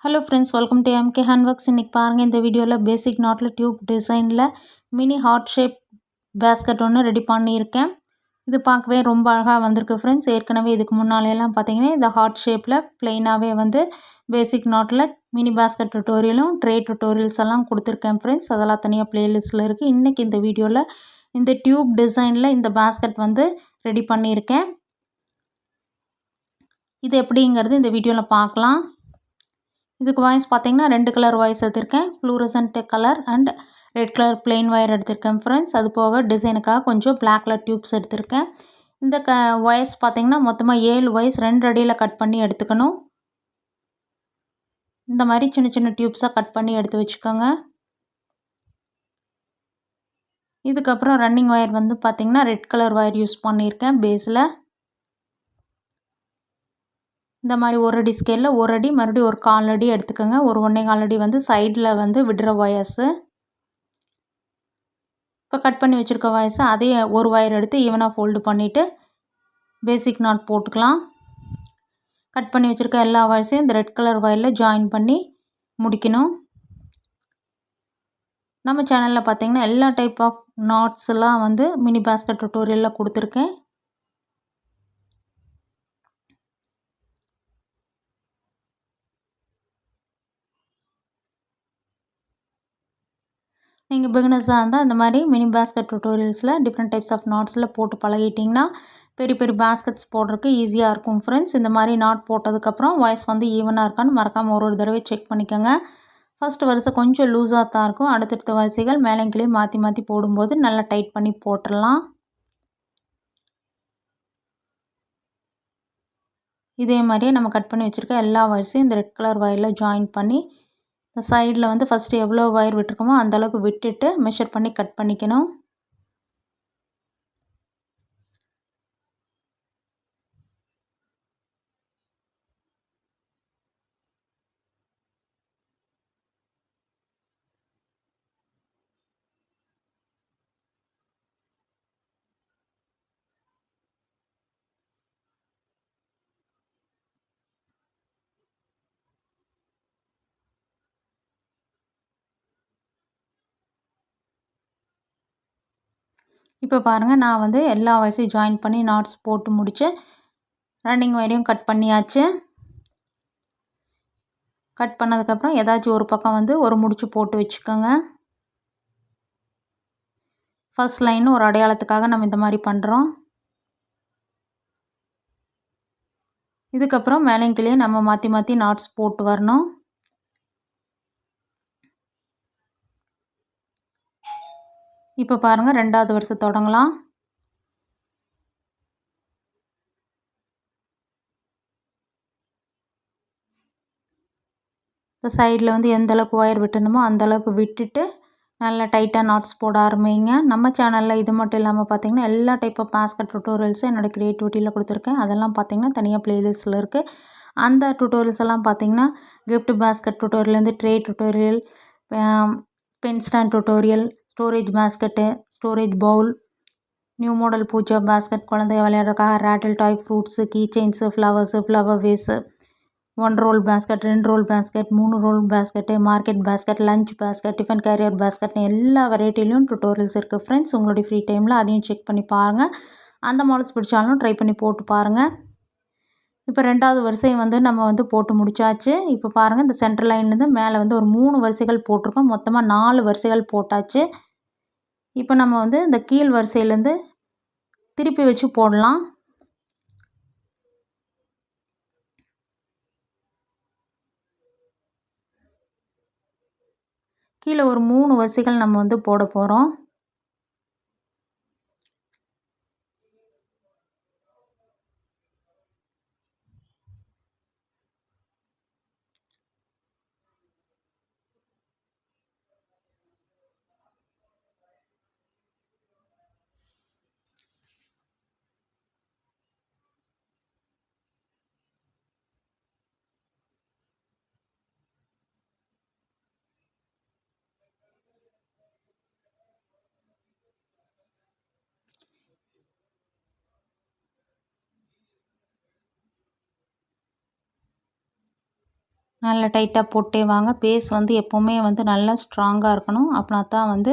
Hello friends, welcome to MK handworks. இன்றைக்கி பாருங்கள், இந்த வீடியோவில் பேசிக் நாட்டில் டியூப் டிசைனில் மினி ஹார்ட் ஷேப் பேஸ்கட் ஒன்று ரெடி பண்ணியிருக்கேன். இது பார்க்கவே ரொம்ப அழகாக வந்திருக்கு ஃப்ரெண்ட்ஸ். ஏற்கனவே இதுக்கு முன்னாலேலாம் பார்த்தீங்கன்னா இந்த ஹார்ட் ஷேப்பில் ப்ளெயினாகவே வந்து பேசிக் நாட்டில் மினி பேஸ்கட் டுட்டோரியலும் ட்ரே டுட்டோரியல்ஸ் எல்லாம் கொடுத்துருக்கேன் ஃப்ரெண்ட்ஸ். அதெல்லாம் தனியாக ப்ளேலிஸ்ட்டில் இருக்குது. இன்றைக்கி இந்த வீடியோவில் இந்த டியூப் டிசைனில் இந்த பேஸ்கட் வந்து ரெடி பண்ணியிருக்கேன். இது எப்படிங்கிறது இந்த வீடியோவில் பார்க்கலாம். இதுக்கு வாய்ஸ் பார்த்தீங்கன்னா 2 கலர் வாய்ஸ் எடுத்திருக்கேன். Fluorescent colour and red colour plain wire எடுத்திருக்கேன் ஃப்ரெண்ட்ஸ். அது போக டிசைனுக்காக கொஞ்சம் பிளாக் கலர் டியூப்ஸ் எடுத்திருக்கேன். இந்த ஒயர்ஸ் பார்த்தீங்கன்னா மொத்தமாக 7 ஒயர்ஸ் 2 அடியில் கட் பண்ணி எடுத்துக்கணும். இந்த மாதிரி சின்ன சின்ன டியூப்ஸாக கட் பண்ணி எடுத்து வச்சுக்கோங்க. இதுக்கப்புறம் ரன்னிங் ஒயர் வந்து பார்த்தீங்கன்னா ரெட் கலர் ஒயர் யூஸ் பண்ணியிருக்கேன் பேஸில். இந்த மாதிரி ஒரு அடி ஸ்கேலில் ஒரு அடி மறுபடியும் ஒரு 1/4 அடி எடுத்துக்கோங்க. ஒரு 1.25 அடி வந்து சைடில் வந்து விடுற ஒயர்ஸு. இப்போ கட் பண்ணி வச்சுருக்க ஒயர்ஸை அதே ஒரு ஒயர் எடுத்து ஈவனாக ஃபோல்டு பண்ணிவிட்டு பேசிக் நாட் போட்டுக்கலாம். கட் பண்ணி வச்சுருக்க எல்லா ஒயர்ஸையும் இந்த ரெட் கலர் ஒயரில் ஜாயின் பண்ணி முடிக்கணும். நம்ம சேனலில் பார்த்திங்கன்னா எல்லா டைப் ஆஃப் நாட்ஸ் எல்லாம் வந்து மினி பேஸ்கட் டுட்டோரியலில் கொடுத்துருக்கேன். நீங்கள் பிகினர்ஸாக இருந்தால் இந்த மாதிரி மினி பேஸ்கட் டுட்டோரியல்ஸில் டிஃப்ரெண்ட் டைப்ஸ் ஆஃப் நாட்ஸில் போட்டு பழகிட்டிங்கன்னா பெரிய பெரிய பேஸ்கட்ஸ் போடுறதுக்கு ஈஸியாக இருக்கும் ஃப்ரெண்ட்ஸ். இந்த மாதிரி நாட் போட்டதுக்கப்புறம் வாய்ஸ் வந்து ஈவனாக இருக்கான்னு மறக்காமல் ஒரு தடவை செக் பண்ணிக்கோங்க. ஃபஸ்ட்டு வரிசை கொஞ்சம் லூஸாக தான் இருக்கும். அடுத்தடுத்த வரிசைகள் மேலே மாற்றி மாற்றி போடும்போது நல்லா டைட் பண்ணி போட்டுடலாம். இதே மாதிரியே நம்ம கட் பண்ணி வச்சுருக்க எல்லா வரிசையும் இந்த ரெட் கலர் ஒயரில் ஜாயின் பண்ணி இந்த சைடில் வந்து ஃபஸ்ட்டு எவ்வளோ ஒயர் விட்டுருக்கோமோ அந்தளவுக்கு விட்டுட்டு மெஷர் பண்ணி கட் பண்ணிக்கணும். இப்போ பாருங்கள், நான் வந்து எல்லா வயசையும் ஜாயின் பண்ணி நாட்ஸ் போட்டு முடித்து ரன்னிங் ஒயரையும் கட் பண்ணியாச்சு. கட் பண்ணதுக்கப்புறம் ஏதாச்சும் ஒரு பக்கம் வந்து ஒரு முடிச்சு போட்டு வச்சுக்கோங்க. ஃபர்ஸ்ட் லைன் ஒரு அடையாளத்துக்காக நம்ம இந்த மாதிரி பண்ணுறோம். இதுக்கப்புறம் மேலேயும் கீழே நம்ம மாற்றி மாற்றி நாட்ஸ் போட்டு வரணும். இப்போ பாருங்கள், 2வது வரிசை தொடங்கலாம். இந்த சைடில் வந்து எந்த அளவுக்கு ஒயர் விட்டுருந்தோமோ அந்தளவுக்கு விட்டுட்டு நல்லா டைட்டாக நாட்ஸ் போட ஆரம்பிங்க. நம்ம சேனலில் இது மட்டும் இல்லாமல் பார்த்திங்கன்னா எல்லா டைப் ஆஃப் பேஸ்கட் டுட்டோரியல்ஸும் என்னோடய க்ரியேட்டிவிட்டியில் கொடுத்துருக்கேன். அதெல்லாம் பார்த்திங்கன்னா தனியாக ப்ளேலிஸ்ட்டில் இருக்குது. அந்த டுட்டோரியல்ஸ் எல்லாம் பார்த்திங்கன்னா கிஃப்ட் பேஸ்கட் டுட்டோரியல்லேருந்து tray tutorial, pen stand tutorial, storage basket, storage bowl, new model puja basket, குழந்தைய விளையாடுறதுக்காக rattle toy, fruits, key chains, flowers, flower vase, 1 roll basket, 2 roll basket, 3 roll basket, market basket, lunch basket, tiffin carrier பேஸ்கட்னு எல்லா வெரைட்டிலையும் tutorials இருக்குது friends. உங்களுடைய free டைமில் அதையும் check பண்ணி பாருங்கள். அந்த மாடல்ஸ் பிடிச்சாலும் ட்ரை பண்ணி போட்டு பாருங்கள். இப்போ 2வது வரிசையை வந்து நம்ம வந்து போட்டு முடிச்சாச்சு. இப்போ பாருங்கள், இந்த சென்டர் லைன்லேருந்து மேலே வந்து ஒரு 3 வரிசைகள் போட்டிருக்கோம். மொத்தமாக 4 வரிசைகள் போட்டாச்சு. இப்போ நம்ம வந்து இந்த கீழ் வரிசையிலேருந்து திருப்பி வச்சு போடலாம். கீழே ஒரு 3 வரிசைகள் நம்ம வந்து போட போகிறோம். நல்லா டைட்டாக போட்டே வாங்க. பேஸ் வந்து எப்போவுமே வந்து நல்லா ஸ்ட்ராங்காக இருக்கணும். அப்படின்னா தான் வந்து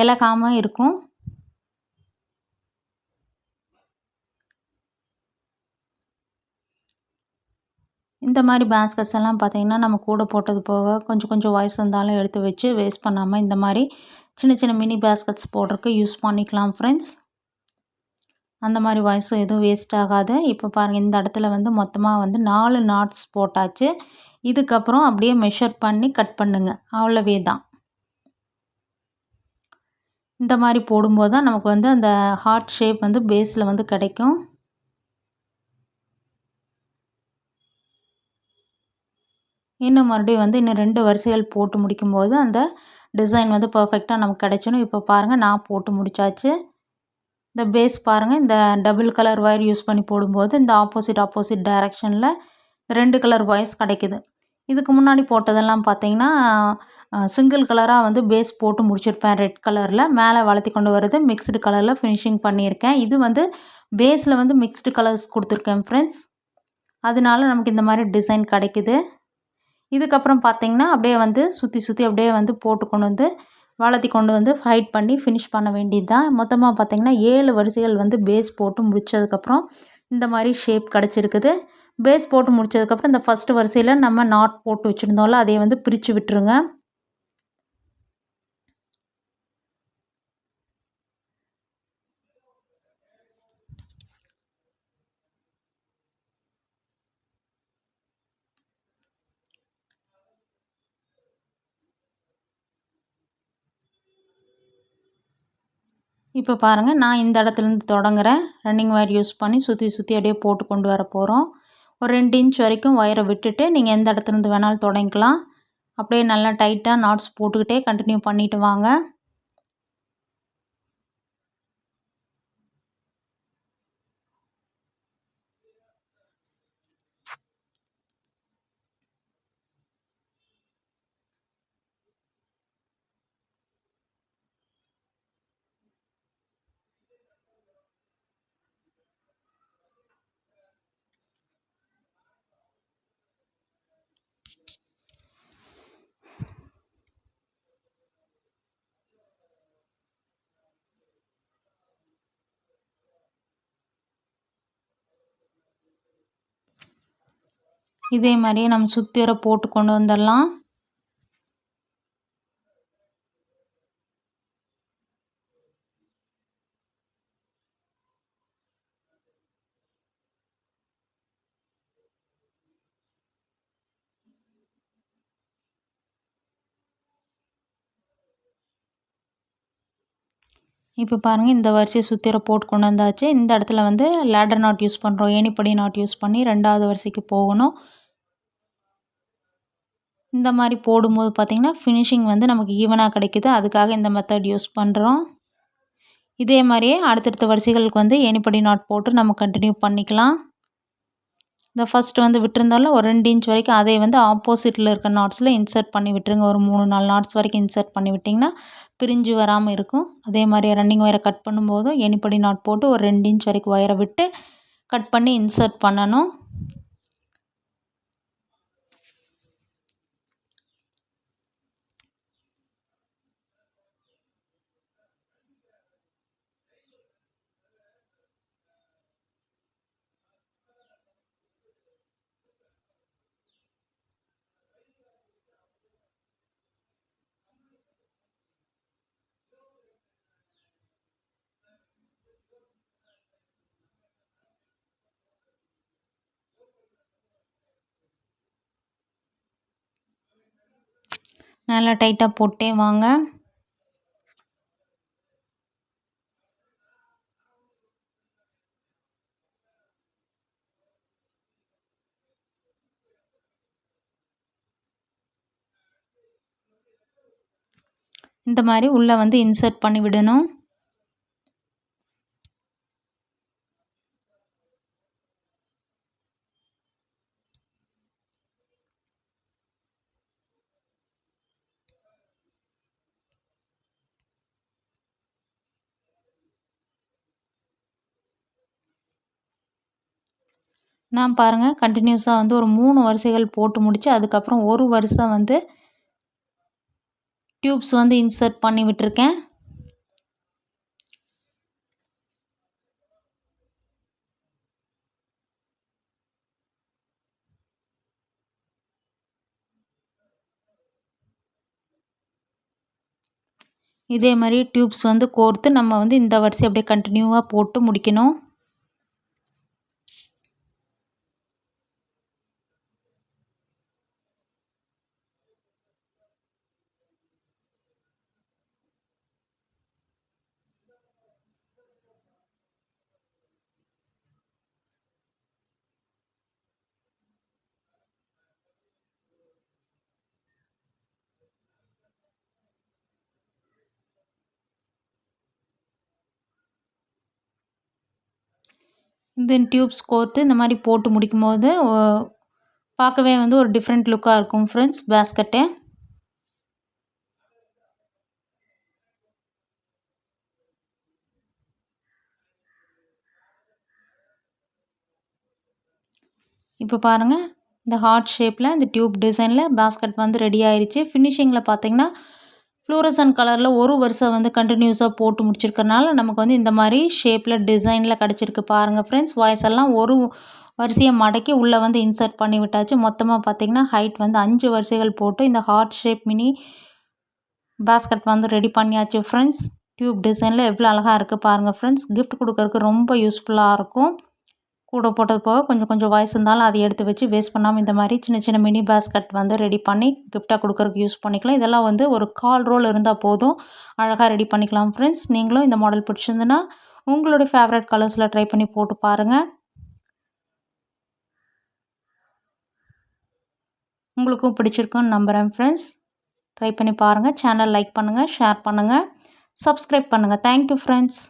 இலகாமல் இருக்கும். இந்த மாதிரி பேஸ்கெட்ஸ் எல்லாம் பார்த்திங்கன்னா நம்ம கூட போட்டது போக கொஞ்சம் கொஞ்சம் வாய்ஸ் இருந்தாலும் எடுத்து வச்சு வேஸ்ட் பண்ணாமல் இந்த மாதிரி சின்ன சின்ன மினி பேஸ்கெட்ஸ் போடுறதுக்கு யூஸ் பண்ணிக்கலாம் ஃப்ரெண்ட்ஸ். அந்த மாதிரி வாய்ஸும் எதுவும் வேஸ்ட் ஆகாது. இப்போ பாருங்கள், இந்த இடத்துல வந்து மொத்தமாக வந்து 4 நாட்ஸ் போட்டாச்சு. இதுக்கப்புறம் அப்படியே மெஷர் பண்ணி கட் பண்ணுங்க. அவ்வளவே தான். இந்த மாதிரி போடும்போது தான் நமக்கு வந்து அந்த ஹார்ட் ஷேப் வந்து பேஸில் வந்து கிடைக்கும். இன்னும் மறுபடியும் வந்து இன்னும் 2 வரிசைகள் போட்டு முடிக்கும்போது அந்த டிசைன் வந்து பர்ஃபெக்டாக நமக்கு கிடைச்சிடும். இப்போ பாருங்கள், நான் போட்டு முடித்தாச்சு. இந்த பேஸ் பாருங்கள், இந்த டபுள் கலர் ஒயர் யூஸ் பண்ணி போடும்போது இந்த ஆப்போசிட் டைரக்ஷனில் 2 கலர் ஒயர்ஸ் கிடைக்குது. இதுக்கு முன்னாடி போட்டதெல்லாம் பார்த்தீங்கன்னா சிங்கிள் கலராக வந்து பேஸ் போட்டு முடிச்சிருப்பேன். ரெட் கலரில் மேலே வளர்த்தி கொண்டு வரது மிக்ஸ்டு கலரில் ஃபினிஷிங் பண்ணியிருக்கேன். இது வந்து பேஸில் வந்து மிக்ஸ்டு கலர்ஸ் கொடுத்துருக்கேன் ஃப்ரெண்ட்ஸ். அதனால நமக்கு இந்த மாதிரி டிசைன் கிடைக்குது. இதுக்கப்புறம் பார்த்தீங்கன்னா அப்படியே வந்து சுற்றி அப்படியே வந்து போட்டு கொண்டு வந்து வளர்த்தி கொண்டு வந்து ஹைட் பண்ணி ஃபினிஷ் பண்ண வேண்டியது தான். மொத்தமாக பார்த்தீங்கன்னா 7 வரிசைகள் வந்து பேஸ் போட்டு முடித்ததுக்கப்புறம் இந்த மாதிரி ஷேப் கிடச்சிருக்குது. பேஸ் போட்டு முடித்ததுக்கப்புறம் இந்த ஃபஸ்ட்டு வரிசையில் நம்ம நாட் போட்டு வச்சுருந்தோம்ல, அதை வந்து பிரித்து விட்டுருங்க. இப்போ பாருங்கள், நான் இந்த இடத்துலேருந்து தொடங்குறேன். ரன்னிங் ஒயர் யூஸ் பண்ணி சுற்றி அப்படியே போட்டு கொண்டு வர போகிறோம். ஒரு 2 இன்ச் வரைக்கும் ஒயரை விட்டுட்டு நீங்கள் எந்த இடத்துலேருந்து வேணாலும் தொடங்கிக்கலாம். அப்படியே நல்லா டைட்டாக நாட்ஸ் போட்டுக்கிட்டே கண்டினியூ பண்ணிட்டு வாங்க. இதே மாதிரியே நம்ம சுற்றி வர போட்டு கொண்டு வந்துடலாம். இப்போ பாருங்கள், இந்த வரிசையை சுற்றி வர போட்டு கொண்டு வந்தாச்சு. இந்த இடத்துல வந்து லேடர் நாட் யூஸ் பண்ணுறோம். ஏணிப்படி நாட் யூஸ் பண்ணி 2வது வரிசைக்கு போகணும். இந்த மாதிரி போடும்போது பார்த்திங்கன்னா ஃபினிஷிங் வந்து நமக்கு ஈவனாக கிடைக்குது. அதுக்காக இந்த மெத்தட் யூஸ் பண்ணுறோம். இதே மாதிரியே அடுத்தடுத்த வரிசைகளுக்கு வந்து ஏணிப்படி நாட் போட்டு நம்ம கண்டினியூ பண்ணிக்கலாம். இந்த ஃபஸ்ட்டு வந்து விட்டுருந்தாலும் ஒரு 2 இன்ச் வரைக்கும் அதை வந்து ஆப்போசிட்டில் இருக்க நாட்ஸில் இன்சர்ட் பண்ணி விட்டுருங்க. ஒரு 3-4 நாட்ஸ் வரைக்கும் இன்சர்ட் பண்ணி விட்டிங்கன்னா பிரிஞ்சு வராமல் இருக்கும். அதே மாதிரி ரன்னிங் ஒயரை கட் பண்ணும்போதும் ஏணிப்படி நாட் போட்டு ஒரு 2 இன்ச் வரைக்கும் ஒயரை விட்டு கட் பண்ணி இன்சர்ட் பண்ணணும். நல்லா டைட்டாக போட்டே வாங்க. இந்த மாதிரி உள்ளே வந்து இன்சர்ட் பண்ணி விடணும். நான் பாருங்கள் கண்டினியூஸாக வந்து ஒரு 3 வரிசைகள் போட்டு முடித்து அதுக்கப்புறம் ஒரு வரிசை வந்து டியூப்ஸ் வந்து இன்சர்ட் பண்ணி விட்டுருக்கேன். இதே மாதிரி டியூப்ஸ் வந்து கோர்த்து நம்ம வந்து இந்த வரிசை அப்படியே கண்டினியூவாக போட்டு முடிக்கணும். தென் டியூப்ஸ் கோர்த்து இந்த மாதிரி போட்டு முடிக்கும்போது பார்க்கவே வந்து ஒரு டிஃப்ரெண்ட் லுக்காக இருக்கும் ஃப்ரெண்ட்ஸ் பேஸ்கெட்டு. இப்போ பாருங்கள் இந்த ஹார்ட் ஷேப்பில் இந்த டியூப் டிசைனில் பேஸ்கெட் வந்து ரெடி ஆயிடுச்சு. ஃபினிஷிங்கில் பார்த்தீங்கன்னா ஃப்ளூரசன்ட் கலரில் ஒரு வரிசை வந்து கண்டினியூஸாக போட்டு முடிச்சிருக்கறனால நமக்கு வந்து இந்த மாதிரி ஷேப்பில் டிசைனில் கிடச்சிருக்கு பாருங்கள் ஃப்ரெண்ட்ஸ். வாய்ஸ் எல்லாம் ஒரு வரிசையை மடக்கி உள்ளே வந்து இன்சர்ட் பண்ணி விட்டாச்சு. மொத்தமாக பார்த்திங்கன்னா ஹைட் வந்து 5 வரிசைகள் போட்டு இந்த ஹார்ட் ஷேப் மினி பேஸ்கெட் வந்து ரெடி பண்ணியாச்சு ஃப்ரெண்ட்ஸ். டியூப் டிசைனில் எவ்வளோ அழகாக இருக்குது பாருங்கள் ஃப்ரெண்ட்ஸ். கிஃப்ட் கொடுக்கறதுக்கு ரொம்ப யூஸ்ஃபுல்லாக இருக்கும். கூட போட்டது போக கொஞ்சம் வாய்ஸ் இருந்தாலும் அதை எடுத்து வச்சு வேஸ்ட் பண்ணாமல் இந்த மாதிரி சின்ன சின்ன மினி பேஸ்கெட் வந்து ரெடி பண்ணி கிஃப்டாக கொடுக்கறதுக்கு யூஸ் பண்ணிக்கலாம். இதெல்லாம் வந்து ஒரு கால் ரோல் இருந்தால் போதும், அழகாக ரெடி பண்ணிக்கலாம் ஃப்ரெண்ட்ஸ். நீங்களும் இந்த மாடல் பிடிச்சிருந்துன்னா உங்களுடைய ஃபேவரட் கலர்ஸில் ட்ரை பண்ணி போட்டு பாருங்கள். உங்களுக்கும் பிடிச்சிருக்குன்னு நம்புகிறேன் ஃப்ரெண்ட்ஸ். ட்ரை பண்ணி பாருங்கள். சேனல் லைக் பண்ணுங்கள், ஷேர் பண்ணுங்கள், சப்ஸ்கிரைப் பண்ணுங்கள். Thank you friends.